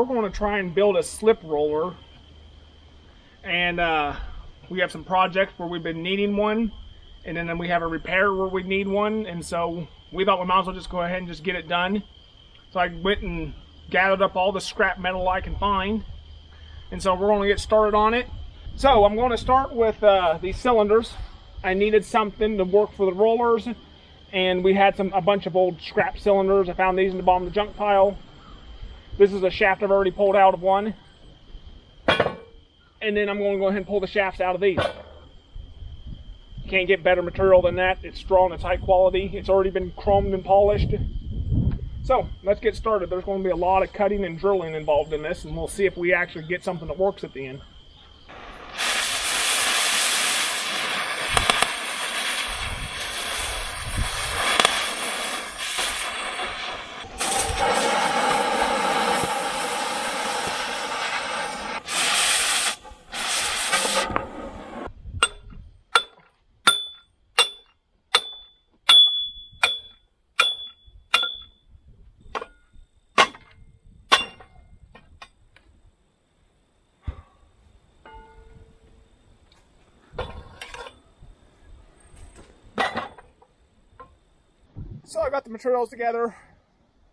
we're going to try and build a slip roller, and we have some projects where we've been needing one, and then we have a repair where we need one, and so we thought we might as well just go ahead and just get it done. So I went and gathered up all the scrap metal I can find, and so we're going to get started on it. So I'm going to start with these cylinders. I needed something to work for the rollers, and we had a bunch of old scrap cylinders. I found these in the bottom of the junk pile. This is a shaft I've already pulled out of one. And then I'm going to go ahead and pull the shafts out of these. You can't get better material than that. It's strong, it's high quality. It's already been chromed and polished. So let's get started. There's going to be a lot of cutting and drilling involved in this, and we'll see if we actually get something that works at the end. So I got the materials together.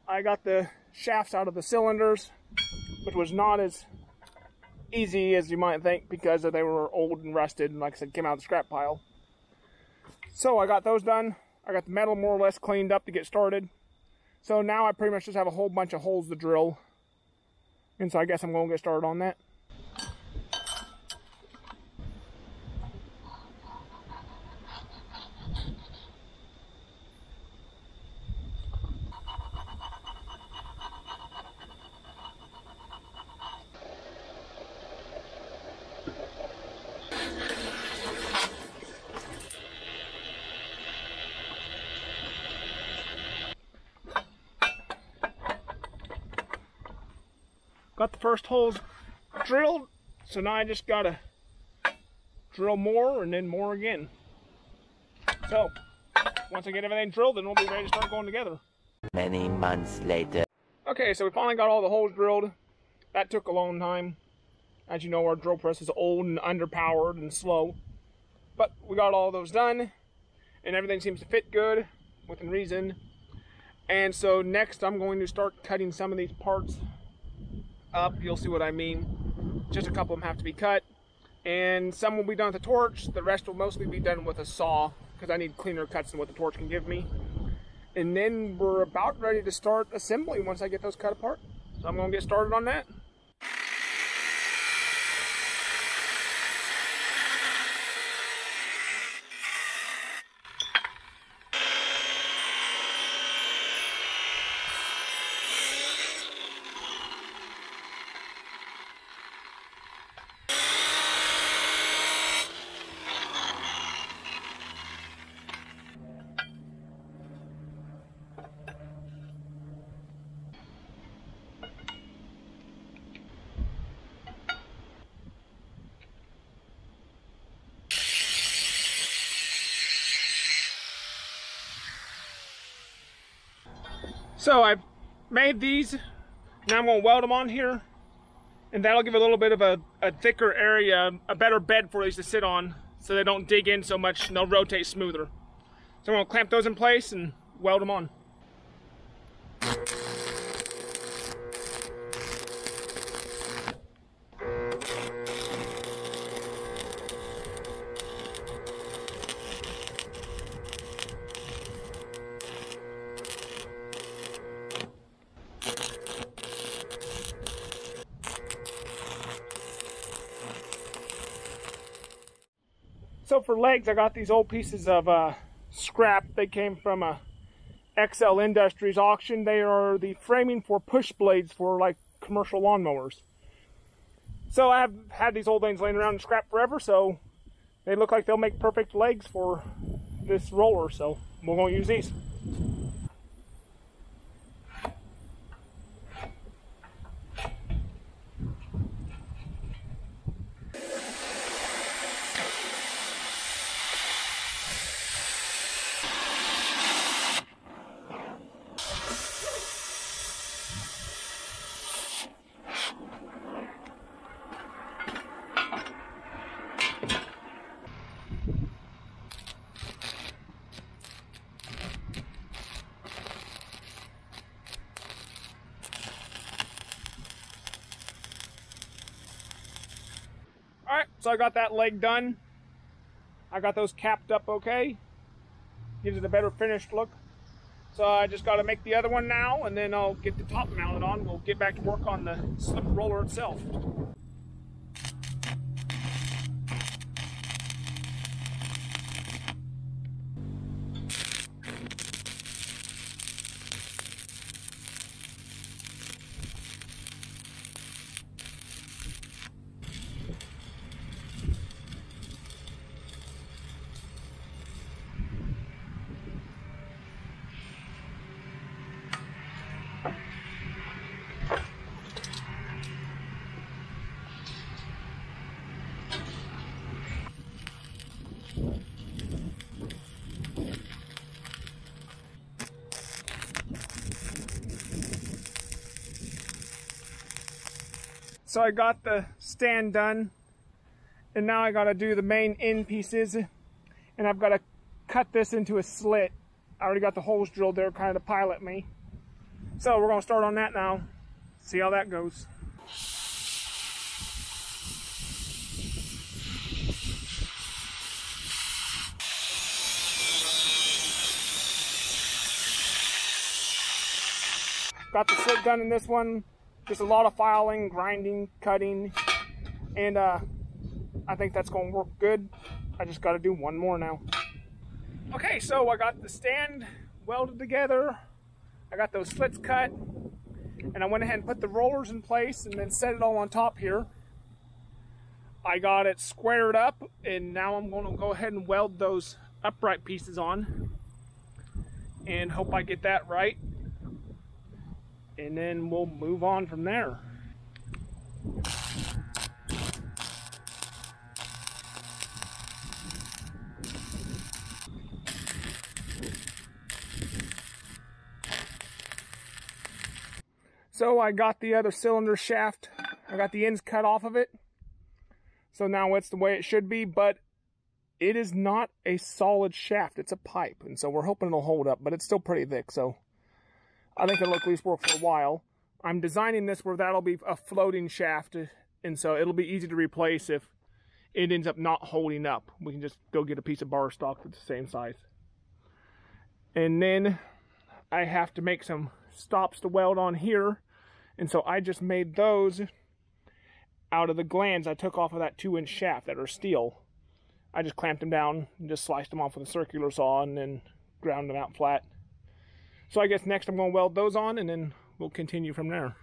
I got the shafts out of the cylinders, which was not as easy as you might think because they were old and rusted, and like I said, came out of the scrap pile. So I got those done. I got the metal more or less cleaned up to get started. So now I pretty much just have a whole bunch of holes to drill. And so I guess I'm going to get started on that. Got the first holes drilled, so now I just gotta drill more and then more again. So, once I get everything drilled, then we'll be ready to start going together. Many months later. Okay, so we finally got all the holes drilled. That took a long time. As you know, our drill press is old and underpowered and slow. But we got all those done, and everything seems to fit good, within reason. And so next I'm going to start cutting some of these parts up. You'll see what I mean. Just a couple of them have to be cut, and some will be done with a torch. The rest will mostly be done with a saw because I need cleaner cuts than what the torch can give me. And then we're about ready to start assembling once I get those cut apart. So I'm going to get started on that. So I've made these, now I'm going to weld them on here, and that'll give a little bit of a thicker area, a better bed for these to sit on, so they don't dig in so much and they'll rotate smoother. So I'm going to clamp those in place and weld them on. So for legs, I got these old pieces of scrap. They came from a XL Industries auction. They are the framing for push blades for like commercial lawnmowers. So I have had these old things laying around in scrap forever, so they look like they'll make perfect legs for this roller, so we're going to use these. Alright, so I got that leg done. I got those capped up okay. Gives it a better finished look. So I just got to make the other one now, and then I'll get the top mounted on. We'll get back to work on the slip roller itself. So I got the stand done, and now I got to do the main end pieces, and I've got to cut this into a slit. I already got the holes drilled there kind of to pilot me. So we're going to start on that now, see how that goes. Got the slit done in this one. Just a lot of filing, grinding, cutting, and I think that's going to work good. I just got to do one more now. Okay, so I got the stand welded together. I got those slits cut, and I went ahead and put the rollers in place and then set it all on top here. I got it squared up, and now I'm going to go ahead and weld those upright pieces on and hope I get that right. And then we'll move on from there. So I got the other cylinder shaft. I got the ends cut off of it. So now it's the way it should be, but it is not a solid shaft. It's a pipe. And so we're hoping it'll hold up, but it's still pretty thick. So I think it'll at least work for a while. I'm designing this where that'll be a floating shaft, and so it'll be easy to replace if it ends up not holding up. We can just go get a piece of bar stock that's the same size. And then I have to make some stops to weld on here, and so I just made those out of the glands I took off of that 2-inch shaft that are steel. I just clamped them down and just sliced them off with a circular saw and then ground them out flat. So I guess next I'm going to weld those on, and then we'll continue from there.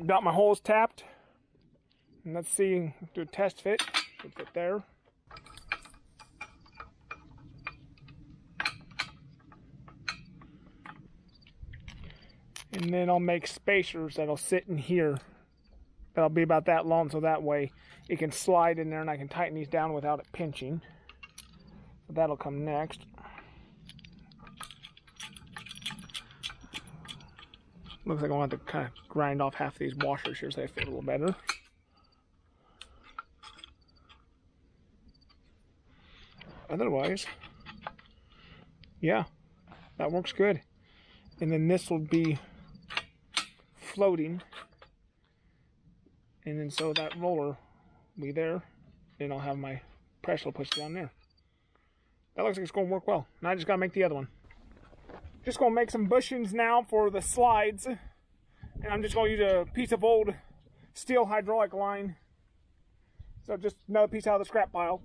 Got my holes tapped, and let's see, do a test fit. Should fit there. And then I'll make spacers that'll sit in here. That'll be about that long, so that way it can slide in there and I can tighten these down without it pinching. So that'll come next. Looks like I'm going to have to kind of grind off half of these washers here so they fit a little better. Otherwise, yeah, that works good. And then this will be floating. And then so that roller will be there. Then I'll have my pressure pushed down there. That looks like it's going to work well. Now I just got to make the other one. Just going to make some bushings now for the slides. And I'm just going to use a piece of old steel hydraulic line. So just another piece out of the scrap pile.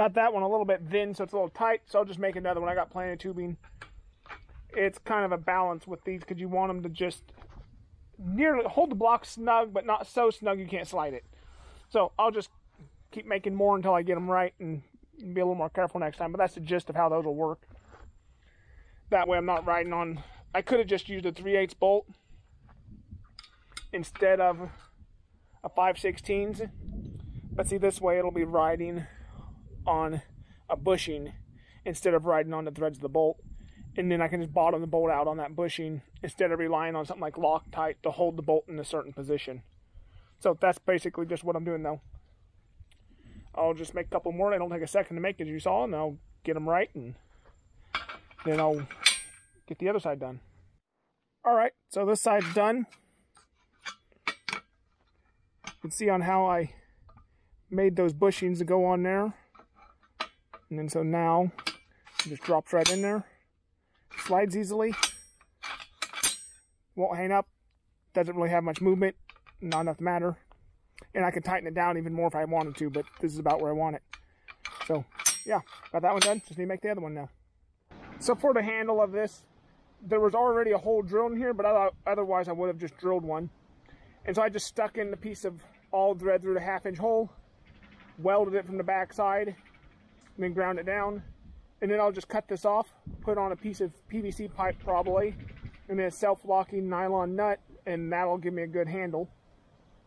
Got that one a little bit thin, so it's a little tight, so I'll just make another one. I got plenty of tubing. It's kind of a balance with these because you want them to just nearly hold the block snug, but not so snug you can't slide it. So I'll just keep making more until I get them right and be a little more careful next time. But that's the gist of how those will work. That way I'm not riding on... I could have just used a 3/8 bolt instead of a 5/16. But see, this way it'll be riding on a bushing instead of riding on the threads of the bolt. And then I can just bottom the bolt out on that bushing instead of relying on something like Loctite to hold the bolt in a certain position. So that's basically just what I'm doing though. I'll just make a couple more. They don't take a second to make, as you saw, and I'll get them right, and then I'll get the other side done. Alright, so this side's done. You can see on how I made those bushings to go on there. And then so now, it just drops right in there. Slides easily. Won't hang up. Doesn't really have much movement. Not enough to matter. And I can tighten it down even more if I wanted to, but this is about where I want it. So, yeah, got that one done. Just need to make the other one now. So for the handle of this, there was already a hole drilled in here, but otherwise I would have just drilled one. And so I just stuck in the piece of all thread through the 1/2-inch hole, welded it from the back side, and then ground it down. And then I'll just cut this off, put on a piece of PVC pipe probably, and then a self-locking nylon nut, and that'll give me a good handle.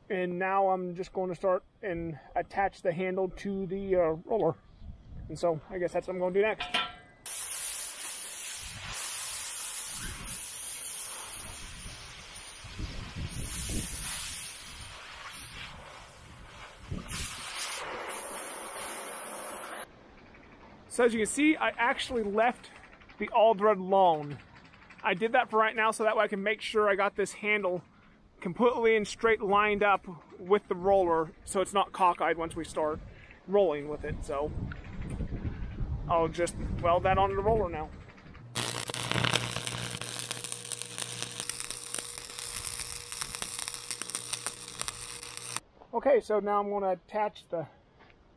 And now I'm just going to start and attach the handle to the roller. And so I guess that's what I'm going to do next. So as you can see, I actually left the all thread alone. I did that for right now so that way I can make sure I got this handle completely and straight lined up with the roller so it's not cockeyed once we start rolling with it. So I'll just weld that onto the roller now. Okay, so now I'm going to attach the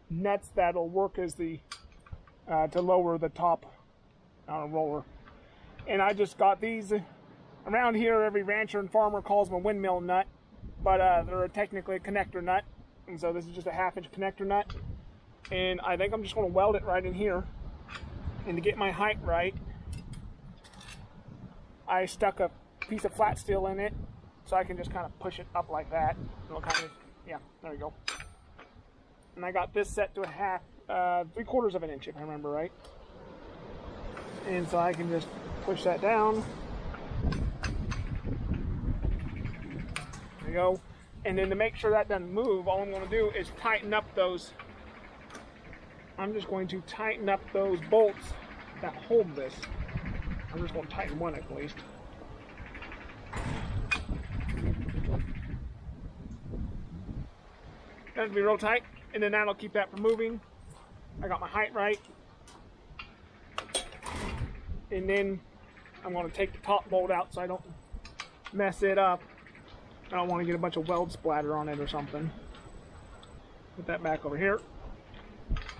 nuts that'll work as the to lower the top roller. And I just got these. Around here, every rancher and farmer calls them a windmill nut, but they're technically a connector nut. And so this is just a 1/2-inch connector nut. And I think I'm just going to weld it right in here. And to get my height right, I stuck a piece of flat steel in it, so I can just kind of push it up like that. It'll kind of, yeah, there we go. And I got this set to a 3/4 of an inch, if I remember right. And so I can just push that down. There we go. And then to make sure that doesn't move, all I'm going to do is tighten up those. I'm just going to tighten up those bolts that hold this. I'm just going to tighten one at least. That'll be real tight, and then that'll keep that from moving. I got my height right. And then I'm going to take the top bolt out so I don't mess it up. I don't want to get a bunch of weld splatter on it or something. Put that back over here.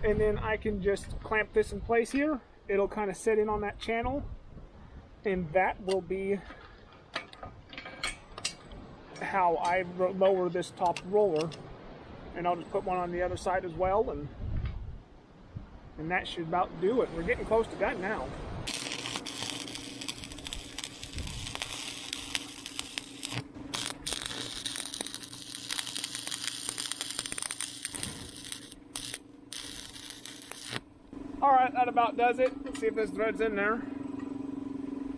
And then I can just clamp this in place here. It'll kind of sit in on that channel. And that will be how I lower this top roller. And I'll just put one on the other side as well. And that should about do it. We're getting close to done now. Alright, that about does it. Let's see if this thread's in there.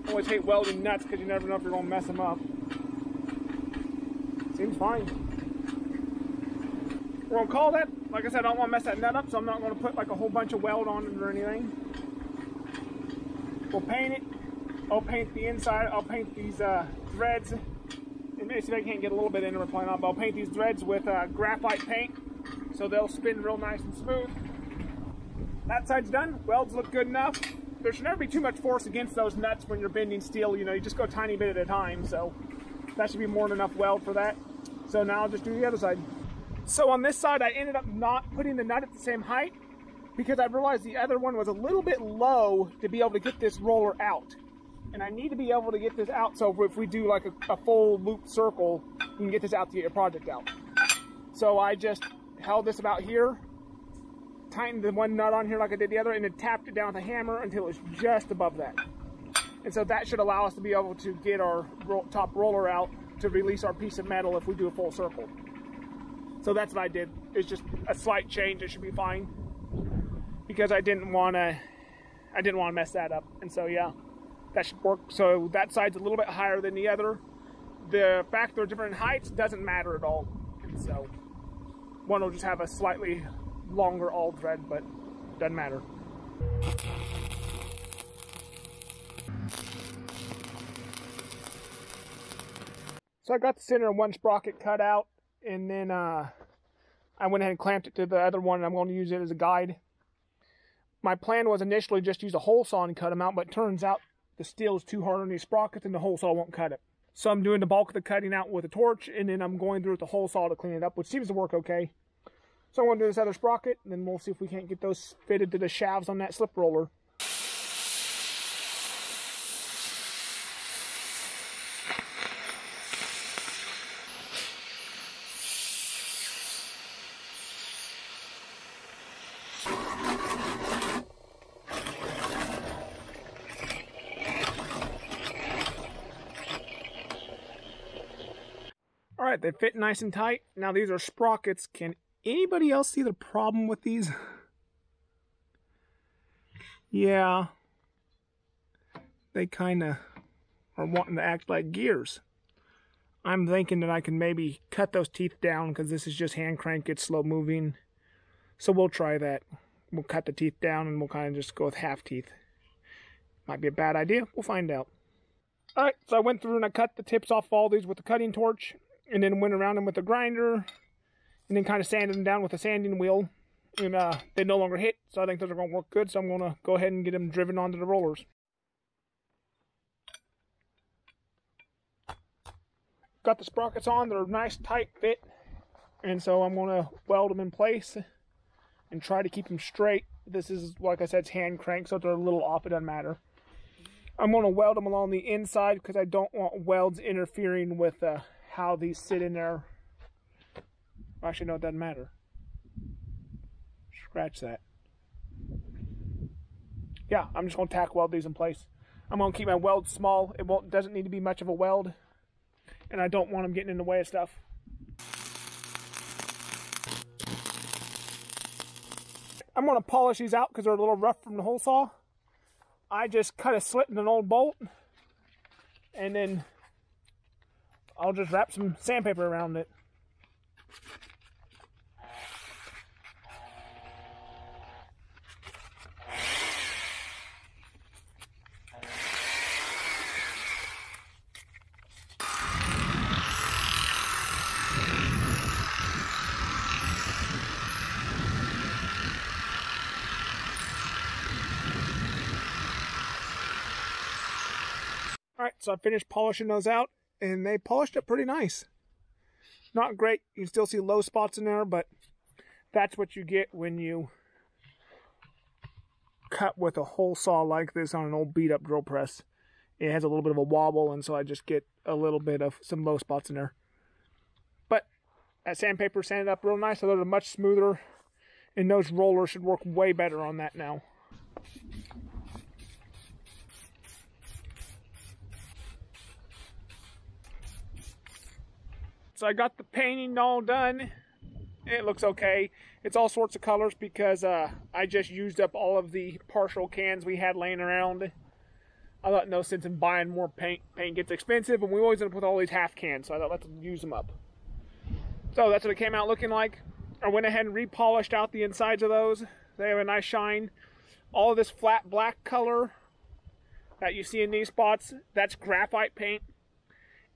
I always hate welding nuts because you never know if you're going to mess them up. Seems fine. We're going to call that. Like I said, I don't want to mess that nut up, so I'm not going to put like a whole bunch of weld on it or anything. We'll paint it. I'll paint the inside. I'll paint these threads. And maybe see if I can't get a little bit into it, probably not, but I'll paint these threads with graphite paint so they'll spin real nice and smooth. That side's done. Welds look good enough. There should never be too much force against those nuts when you're bending steel. You know, you just go a tiny bit at a time, so that should be more than enough weld for that. So now I'll just do the other side. So on this side, I ended up not putting the nut at the same height. because I realized the other one was a little bit low to be able to get this roller out. And I need to be able to get this out, so if we do like a full loop circle, you can get this out to get your project out. So I just held this about here, tightened the one nut on here like I did the other, and then tapped it down with a hammer until it was just above that. And so that should allow us to be able to get our top roller out to release our piece of metal if we do a full circle. So that's what I did. It's just a slight change. It should be fine, because I didn't want to mess that up. And so yeah, that should work. So that side's a little bit higher than the other. The fact they're different heights doesn't matter at all. And so one will just have a slightly longer awl thread, but doesn't matter. So I got the center of one sprocket cut out, and then I went ahead and clamped it to the other one, and I'm going to use it as a guide. My plan was initially just use a hole saw and cut them out, but it turns out the steel is too hard on these sprockets and the hole saw won't cut it. So I'm doing the bulk of the cutting out with a torch, and then I'm going through with the hole saw to clean it up, which seems to work okay. So I'm going to do this other sprocket, and then we'll see if we can't get those fitted to the shafts on that slip roller. Alright, they fit nice and tight. Now these are sprockets. Can anybody else see the problem with these? Yeah. They kind of are wanting to act like gears. I'm thinking that I can maybe cut those teeth down, because this is just hand crank, it's slow moving. So we'll try that. We'll cut the teeth down and we'll kind of just go with half teeth. Might be a bad idea. We'll find out. Alright, so I went through and I cut the tips off all these with the cutting torch, and then went around them with a grinder, and then kind of sanded them down with a sanding wheel, and they no longer hit, so I think those are going to work good, so I'm going to go ahead and get them driven onto the rollers. Got the sprockets on, they're a nice tight fit, and so I'm going to weld them in place and try to keep them straight. This is, like I said, it's hand crank, so if they're a little off, it doesn't matter. I'm going to weld them along the inside because I don't want welds interfering with how these sit in there. Actually, no, it doesn't matter. Scratch that. Yeah, I'm just going to tack weld these in place. I'm going to keep my weld small. It doesn't need to be much of a weld, and I don't want them getting in the way of stuff. I'm going to polish these out because they're a little rough from the hole saw. I just cut a slit in an old bolt, and then I'll just wrap some sandpaper around it. Alright, so I finished polishing those out, and they polished it pretty nice. Not great, you can still see low spots in there, but that's what you get when you cut with a hole saw like this on an old beat up drill press. It has a little bit of a wobble, and so I just get a little bit of some low spots in there. But that sandpaper sanded up real nice, so those are much smoother, and those rollers should work way better on that now. So I got the painting all done. It looks okay. It's all sorts of colors because I just used up all of the partial cans we had laying around. I thought no sense in buying more paint. Paint gets expensive, and we always end up with all these half cans, so I thought let's use them up. So that's what it came out looking like. I went ahead and repolished out the insides of those. They have a nice shine. All of this flat black color that you see in these spots, that's graphite paint.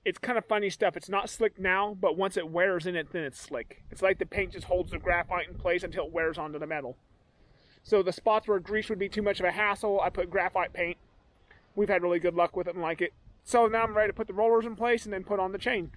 It's kind of funny stuff. It's not slick now, but once it wears in it, then it's slick. It's like the paint just holds the graphite in place until it wears onto the metal. So the spots where grease would be too much of a hassle, I put graphite paint. We've had really good luck with it and like it. So now I'm ready to put the rollers in place and then put on the chain.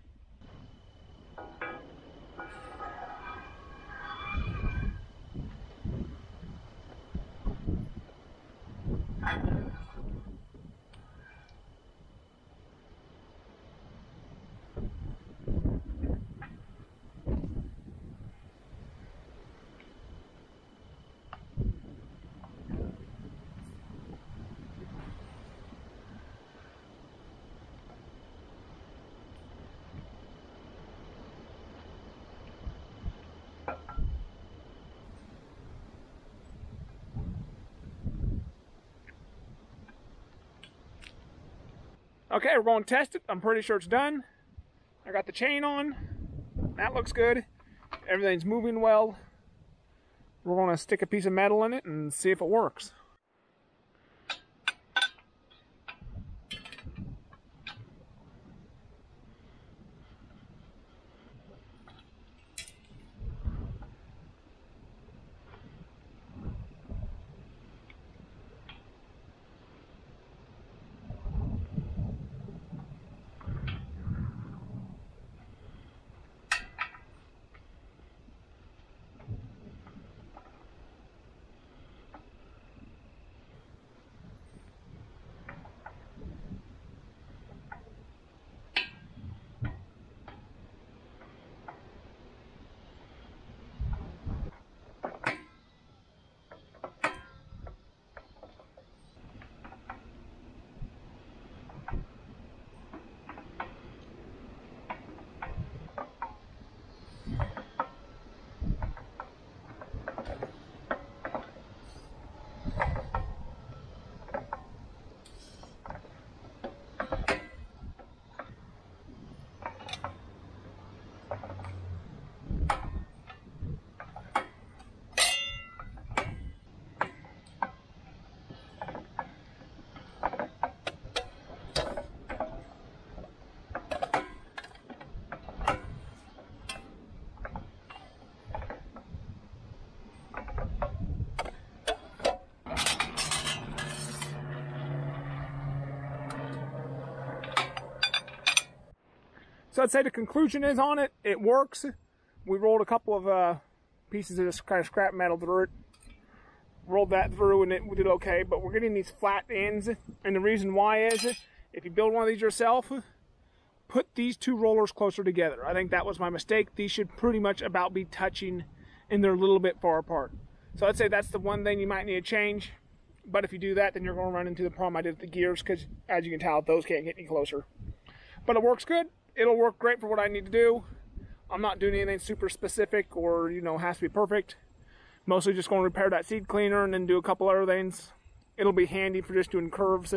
Okay, we're going to test it. I'm pretty sure it's done. I got the chain on. That looks good. Everything's moving well. We're going to stick a piece of metal in it and see if it works. So I'd say the conclusion is on it, it works. We rolled a couple of pieces of this kind of scrap metal through it. Rolled that through and it did okay, but we're getting these flat ends. And the reason why is, if you build one of these yourself, put these two rollers closer together. I think that was my mistake. These should pretty much about be touching and they're a little bit far apart. So I'd say that's the one thing you might need to change. But if you do that, then you're going to run into the problem I did with the gears, because as you can tell, those can't get any closer. But it works good. It'll work great for what I need to do. I'm not doing anything super specific or, you know, has to be perfect. Mostly just going to repair that seed cleaner and then do a couple other things. It'll be handy for just doing curves.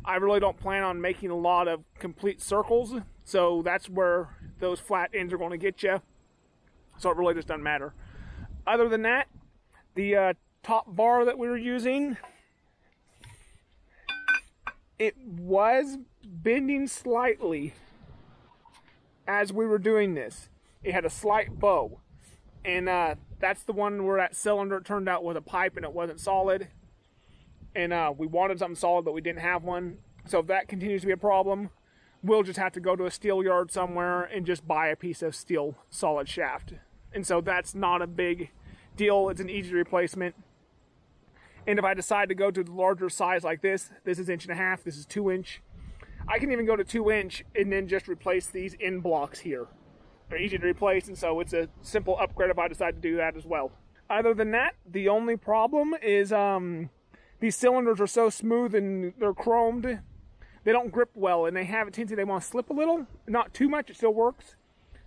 I really don't plan on making a lot of complete circles, so that's where those flat ends are going to get you. So it really just doesn't matter. Other than that, the top bar that we were using, it was bending slightly as we were doing this. It had a slight bow, and that's the one where that cylinder turned out with a pipe and it wasn't solid, and we wanted something solid but we didn't have one. So if that continues to be a problem, we'll just have to go to a steel yard somewhere and just buy a piece of steel solid shaft. And so that's not a big deal. It's an easy replacement. And if I decide to go to the larger size like this is 1.5 inches, this is 2 inch. I can even go to 2 inch and then just replace these end blocks here. They're easy to replace, and so it's a simple upgrade if I decide to do that as well. Other than that, the only problem is these cylinders are so smooth and they're chromed, they don't grip well, and they have a tendency they want to slip a little. Not too much, it still works.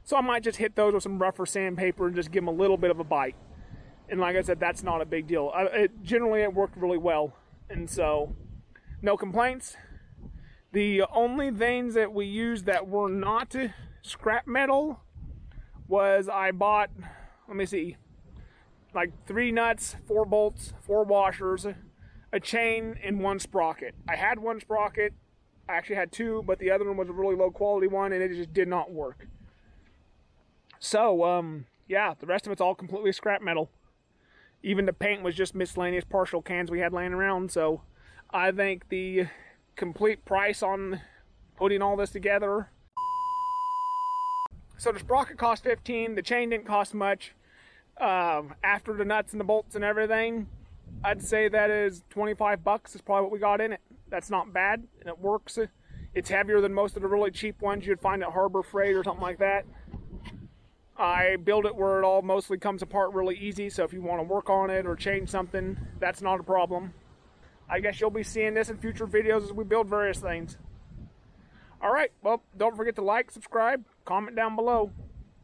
So I might just hit those with some rougher sandpaper and just give them a little bit of a bite. And like I said, that's not a big deal. Generally, it worked really well, and so no complaints. The only things that we used that were not scrap metal was I bought, let me see, like 3 nuts, 4 bolts, 4 washers, a chain, and 1 sprocket. I had 1 sprocket. I actually had 2, but the other one was a really low quality one, and it just did not work. So, yeah, the rest of it's all completely scrap metal. Even the paint was just miscellaneous partial cans we had laying around. So I think the complete price on putting all this together, so the sprocket cost $15, the chain didn't cost much. After the nuts and the bolts and everything, I'd say that is $25 is probably what we got in it. That's not bad, and it works. It's heavier than most of the really cheap ones you'd find at Harbor Freight or something like that. I build it where it all mostly comes apart really easy, so if you want to work on it or change something, that's not a problem. I guess you'll be seeing this in future videos as we build various things. Alright, well, don't forget to like, subscribe, comment down below.